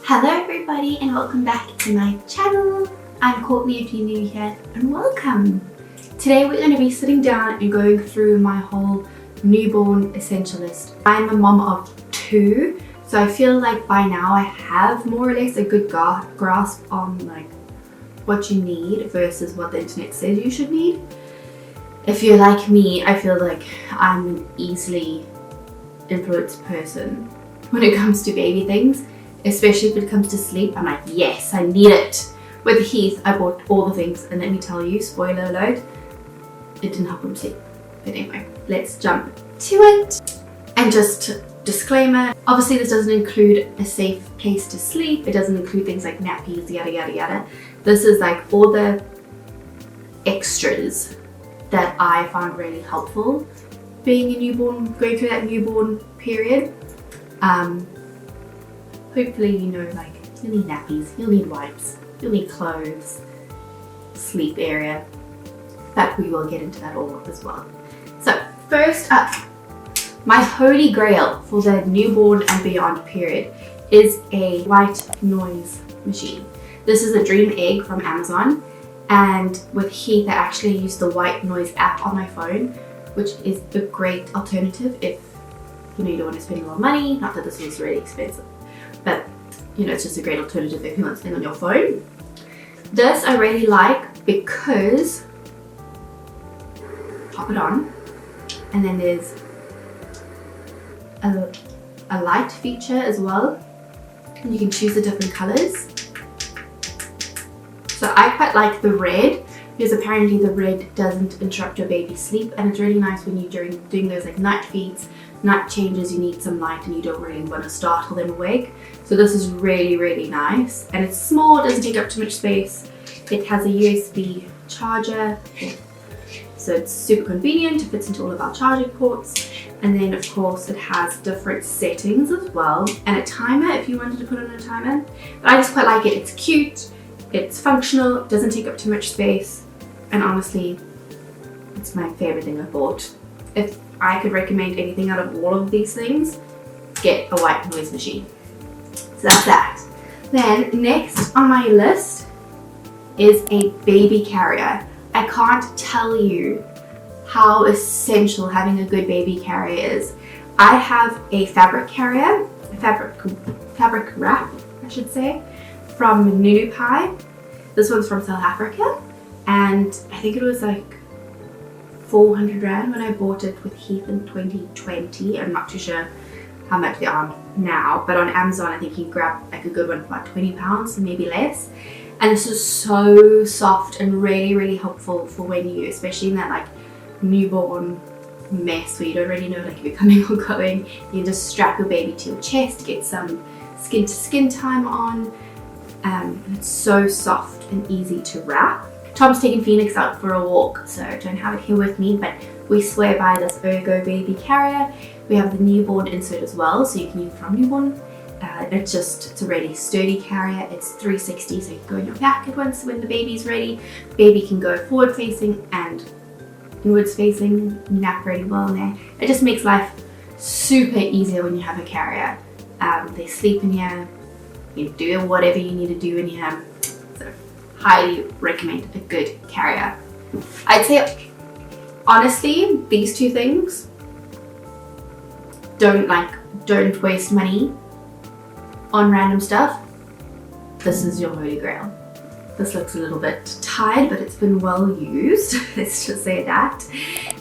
Hello everybody and welcome back to my channel. I'm Courtney if you're new here, and welcome. Today we're going to be sitting down and going through my whole newborn essential list. I'm a mom of two, so I feel like by now I have more or less a good grasp on like what you need versus what the internet says you should need. If you're like me, I feel like I'm an easily influenced person when it comes to baby things, especially if it comes to sleep. I'm like, yes, I need it. With Heath, I bought all the things, and let me tell you, spoiler alert, it didn't help him sleep. But anyway, let's jump to it. And just disclaimer, obviously this doesn't include a safe place to sleep. It doesn't include things like nappies, yada yada yada. This is like all the extras that I found really helpful being a newborn, going through that newborn period. Hopefully, you know, like you'll need nappies, you'll need wipes, you'll need clothes, sleep area, but we will get into that all as well. So first up, my holy grail for the newborn and beyond period is a white noise machine. This is a Dream Egg from Amazon, and with Heath I actually use the white noise app on my phone, which is a great alternative if you know you don't want to spend a lot of money. Not that this was really expensive, but you know, it's just a great alternative if you want something on your phone. This I really like because pop it on, and then there's a light feature as well, and you can choose the different colors. So I quite like the red because apparently the red doesn't interrupt your baby's sleep, and it's really nice when you're doing those like night feeds, night changes, you need some light and you don't really want to startle them awake. So this is really nice, and it's small, it doesn't take up too much space. It has a USB charger, so it's super convenient, it fits into all of our charging ports. And then of course it has different settings as well, and a timer if you wanted to put on a timer. But I just quite like it. It's cute, it's functional, it doesn't take up too much space, and honestly it's my favorite thing I bought. If I could recommend anything out of all of these things, get a white noise machine. So that's that. Then next on my list is a baby carrier. I can't tell you how essential having a good baby carrier is. I have a fabric carrier, a fabric wrap, I should say, from Nunu Pie. This one's from South Africa, and I think it was like 400 rand when I bought it with Heath in 2020. I'm not too sure how much they are now, but on Amazon I think you can grab like a good one for about £20, maybe less. And this is so soft and really helpful for when you, especially in that like newborn mess where you don't really know like if you're coming or going, you can just strap your baby to your chest, get some skin to skin time on, and it's so soft and easy to wrap. Tom's taking Phoenix out for a walk, so I don't have it here with me, but we swear by this Ergo baby carrier. We have the newborn insert as well, so you can use it from newborn. It's a really sturdy carrier. It's 360, so you can go in your back at once when the baby's ready. Baby can go forward facing and inwards facing, nap really well in there. It just makes life super easier when you have a carrier. They sleep in here, you do whatever you need to do in here. So highly recommend a good carrier. I'd say honestly, these two things, don't waste money on random stuff. This is your holy grail. This looks a little bit tired, but it's been well used. Let's just say that.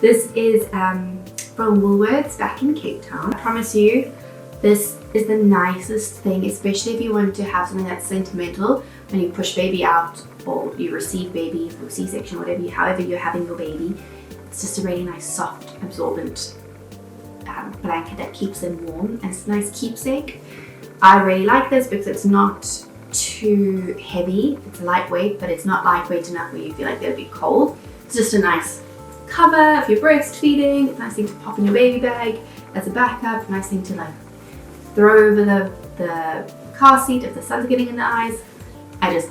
This is from Woolworths back in Cape Town. I promise you, this is the nicest thing, especially if you want to have something that's sentimental when you push baby out or you receive baby for C-section, however you're having your baby. It's just a really nice, soft, absorbent blanket that keeps them warm, and it's a nice keepsake. I really like this because it's not too heavy. It's lightweight, but it's not lightweight enough where you feel like they'll be cold. It's just a nice cover if you're breastfeeding, nice thing to pop in your baby bag as a backup, nice thing to like throw over the car seat if the sun's getting in the eyes. I just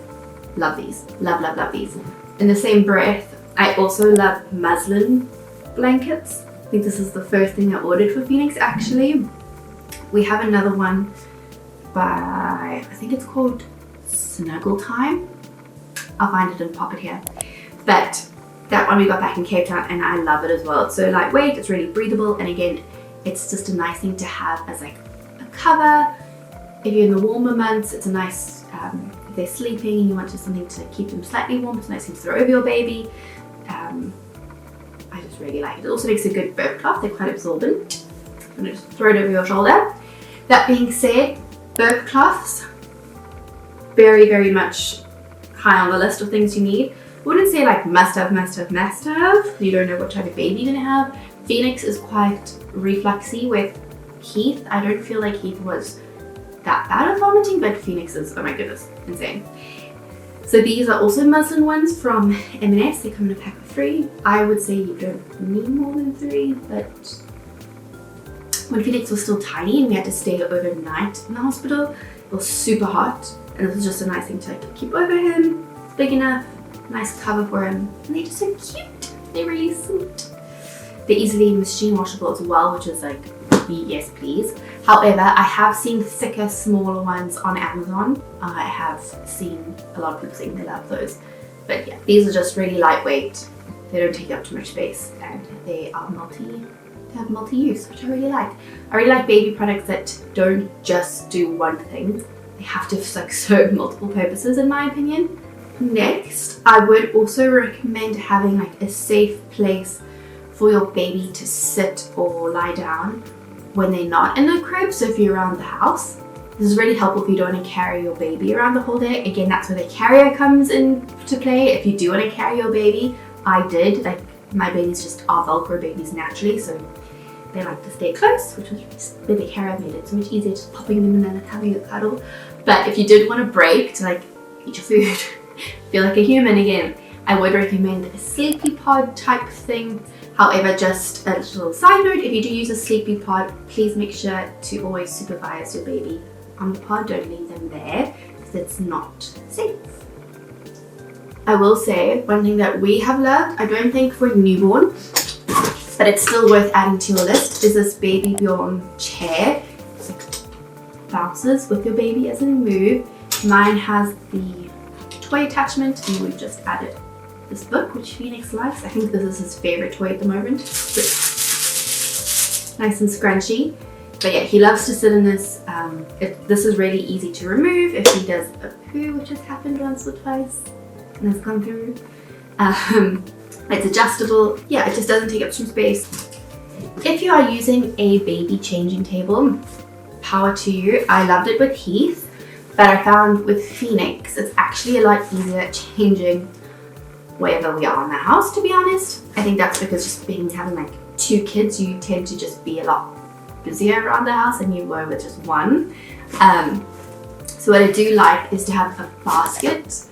love these. Love these. In the same breath, I also love muslin blankets. I think this is the first thing I ordered for Phoenix actually. We have another one by, I think it's called Snuggle Time. I'll find it and pop it here. But that one we got back in Cape Town and I love it as well. It's so lightweight, it's really breathable, and again, it's just a nice thing to have as like a cover. If you're in the warmer months, it's a nice, if they're sleeping and you want just something to keep them slightly warm, it's a nice thing to throw over your baby. I just really like it. It also makes a good burp cloth, they're quite absorbent. I'm gonna just throw it over your shoulder. That being said, burp cloths, very, very much high on the list of things you need. I wouldn't say like must have. You don't know what type of baby you're gonna have. Phoenix is quite refluxy with Heath. I don't feel like Heath was that bad at vomiting, but Phoenix is, oh my goodness, insane. So these are also muslin ones from M&S. They come in a pack of 3. I would say you don't need more than 3, but when Phoenix was still tiny and we had to stay overnight in the hospital, it was super hot, and this was just a nice thing to like keep over him. It's big enough, nice cover for him, and they're just so cute. They're really sweet. They're easily machine washable as well, which is like, yes please. However, I have seen thicker, smaller ones on Amazon. I have seen a lot of people saying they love those. But yeah, these are just really lightweight. They don't take up too much space, and they are multi-use, which I really like. I really like baby products that don't just do one thing. They have to like serve multiple purposes, in my opinion. Next, I would also recommend having like a safe place for your baby to sit or lie down when they're not in the crib. So if you're around the house, this is really helpful if you don't want to carry your baby around the whole day. Again, that's where the carrier comes into play. If you do want to carry your baby, I did. Like my babies just are Velcro babies naturally, so they like to stay close, which was with the carrier made it so much easier, just popping them in and having a cuddle. But if you did want a break to like eat your food, feel like a human again, I would recommend a sleepy pod type thing. However, just a little side note, if you do use a sleepy pod, please make sure to always supervise your baby on the pod. Don't leave them there because it's not safe. I will say one thing that we have loved, I don't think for a newborn, but it's still worth adding to your list, is this Baby Bjorn chair. It's like bounces with your baby as they move. Mine has the toy attachment, and we've just added this book, which Phoenix likes. I think this is his favorite toy at the moment. Nice and scrunchy. But yeah, he loves to sit in this. This is really easy to remove if he does a poo, which has happened once or twice and has gone through. It's adjustable. Yeah, it just doesn't take up too much space. If you are using a baby changing table, power to you. I loved it with Heath, but I found with Phoenix, it's actually a lot easier changing wherever we are in the house, to be honest. I think that's because just having like 2 kids, you tend to just be a lot busier around the house than you were with just one. So what I do like is to have a basket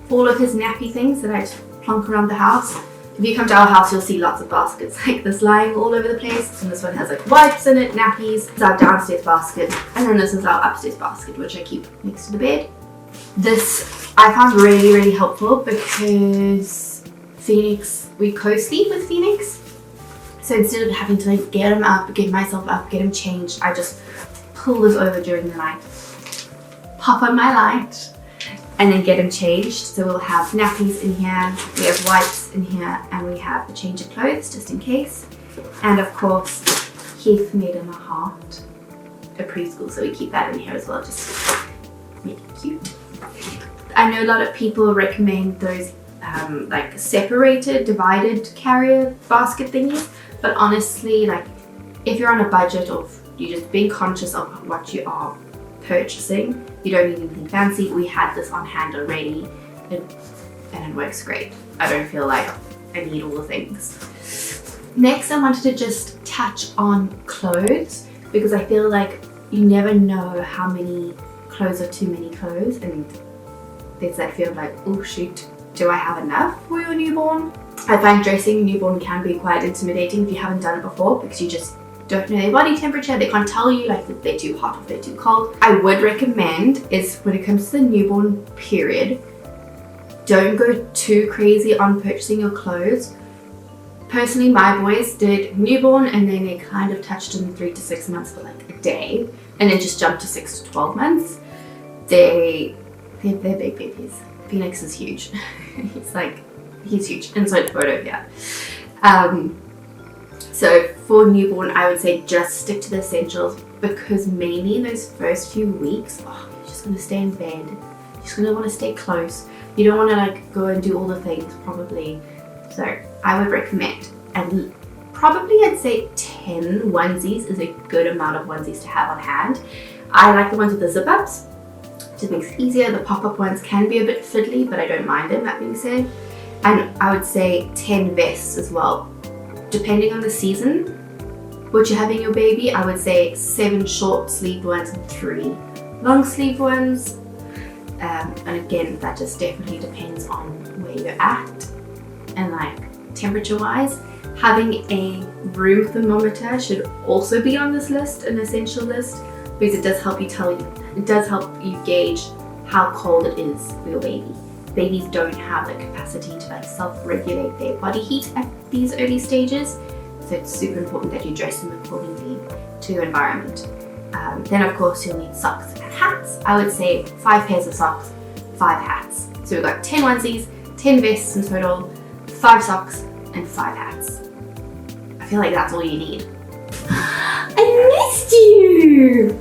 full of his nappy things that I just plonk around the house. If you come to our house, you'll see lots of baskets like this lying all over the place. And this one has like wipes in it, nappies. This is our downstairs basket, and then this is our upstairs basket, which I keep next to the bed. This I found really, really helpful because Phoenix, we co-sleep with Phoenix. So instead of having to like get him up, get myself up, get him changed, I just pull this over during the night, pop on my light, and then get him changed. So we'll have nappies in here, we have wipes in here, and we have a change of clothes just in case. And of course, Heath made him a heart, a preschool, so we keep that in here as well, just to make it cute. I know a lot of people recommend those like separated, divided carrier basket thingies, but honestly, like if you're on a budget or you're just being conscious of what you are purchasing, you don't need anything fancy. We had this on hand already, and it works great. I don't feel like I need all the things. Next, I wanted to just touch on clothes, because I feel like you never know how many clothes are too many clothes, and there's that fear of like, oh shoot, do I have enough for your newborn? I find dressing a newborn can be quite intimidating if you haven't done it before, because you just don't know their body temperature. They can't tell you like if they're too hot or if they're too cold. I would recommend is when it comes to the newborn period, don't go too crazy on purchasing your clothes. Personally, my boys did newborn and then they kind of touched in 3 to 6 months for like a day. and then just jump to 6 to 12 months, they're big babies. Phoenix is huge. He's huge, and so photo here. So for newborn, I would say just stick to the essentials, because mainly in those first few weeks, you're just gonna stay in bed. You're just gonna want to stay close. You don't want to like go and do all the things probably. So I would recommend, and probably I'd say 10 onesies is a good amount of onesies to have on hand. I like the ones with the zip ups. Just makes it easier. The pop-up ones can be a bit fiddly, but I don't mind them, that being said. And I would say 10 vests as well. Depending on the season, what you're having your baby, I would say 7 short sleeved ones and 3 long sleeved ones. And again, that just definitely depends on where you're at. And like temperature wise, having a room thermometer should also be on this list, an essential list, because it does help you gauge how cold it is for your baby. Babies don't have the capacity to like self-regulate their body heat at these early stages, so it's super important that you dress them accordingly to your environment. Then of course you'll need socks and hats. I would say 5 pairs of socks, 5 hats. So we've got 10 onesies, 10 vests in total, 5 socks and 5 hats. I feel like that's all you need. I missed you!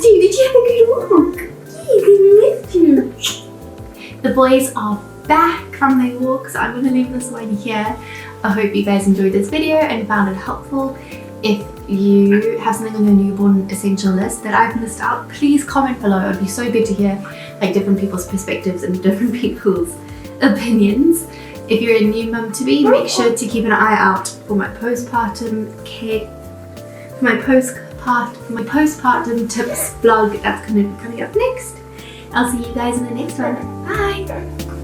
Did you have a good walk? Yes, I missed you. The boys are back from their walk, so I'm going to leave this one here. I hope you guys enjoyed this video and found it helpful. If you have something on your newborn essential list that I've missed out, please comment below. It would be so good to hear like different people's perspectives and different people's opinions. If you're a new mum to be, make sure to keep an eye out for my postpartum care, for my postpartum tips blog that's going to be coming up next. I'll see you guys in the next one. Bye!